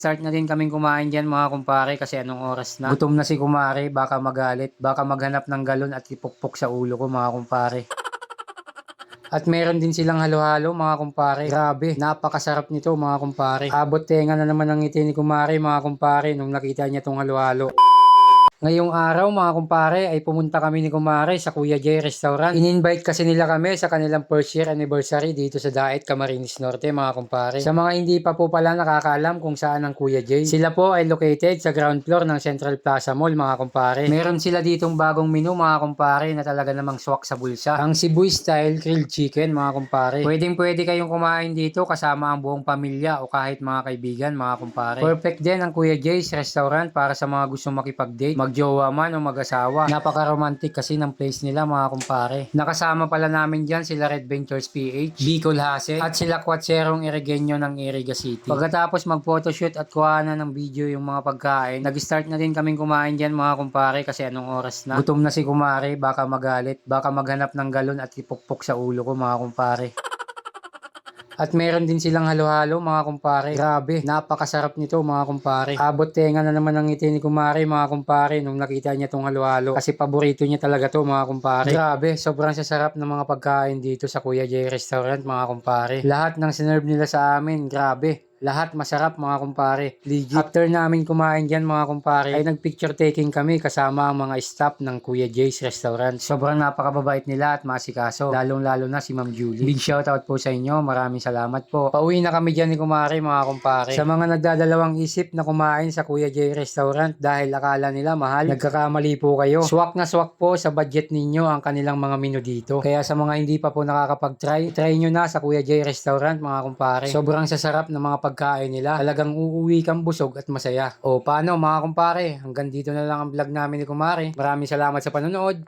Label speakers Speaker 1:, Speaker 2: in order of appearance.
Speaker 1: Start na din kaming kumain diyan mga kumpare kasi anong oras na. Gutom na si kumare, baka magalit, baka maghanap ng galon at ipukpok sa ulo ko mga kumpare. At meron din silang halo-halo mga kumpare. Grabe, napakasarap nito mga kumpare. Abot tenga na naman ang ngiti ni kumare mga kumpare nung nakita niya tong halo-halo. Ngayong araw mga kumpare ay pumunta kami ni kumare sa Kuya Jay Restaurant. In-invite kasi nila kami sa kanilang first year anniversary dito sa Daet, Camarines Norte mga kumpare. Sa mga hindi pa po pala nakakaalam kung saan ang Kuya Jay, sila po ay located sa ground floor ng Central Plaza Mall mga kumpare. Meron sila ditong bagong menu mga kumpare na talaga namang swak sa bulsa. Ang Cebu style grilled chicken mga kumpare. Pwedeng pwede kayong kumain dito kasama ang buong pamilya o kahit mga kaibigan mga kumpare. Perfect din ang Kuya Jay's Restaurant para sa mga gustong makipag-date, magjowa man o mag-asawa. Napaka-romantic kasi ng place nila mga kumpare. Nakasama pala namin dyan sila Red Ventures PH, Bicol Hase, at sila Quatserong Irigenyo ng Iriga City. Pagkatapos mag-photoshoot at kuhanan ng video yung mga pagkain, nag-start na din kaming kumain dyan mga kumpare kasi anong oras na. Gutom na si kumare, baka magalit, baka maghanap ng galon at ipukpok sa ulo ko mga kumpare. At meron din silang halo-halo mga kumpare. Grabe, napakasarap nito mga kumpare. Abot tenga na naman ang ngiti ni kumare mga kumpare nung nakita niya tong halo-halo. Kasi paborito niya talaga to mga kumpare. Grabe, sobrang sasarap ng mga pagkain dito sa Kuya Jay Restaurant mga kumpare. Lahat ng sinerve nila sa amin, grabe. Lahat masarap mga kumpare. Legit. After namin kumain dyan mga kumpare, ay nagpicture taking kami kasama ang mga staff ng Kuya Jay's Restaurant. Sobrang napakababait nila at masikaso. Lalong lalo na si Ma'am Julie. Big shoutout po sa inyo. Maraming salamat po. Pauwi na kami dyan ni kumare mga kumpare. Sa mga nagdadalawang isip na kumain sa Kuya Jay Restaurant dahil akala nila mahal, nagkakamali po kayo. Swak na swak po sa budget ninyo ang kanilang mga menu dito. Kaya sa mga hindi pa po nakakapag-try, try nyo na sa Kuya Jay Restaurant mga kumpare. Sobrang sasarap ng mga pagkain nila. Talagang uuwi kang busog at masaya. O paano mga kumpare, hanggang dito na lang ang vlog namin ni kumare. Maraming salamat sa panonood.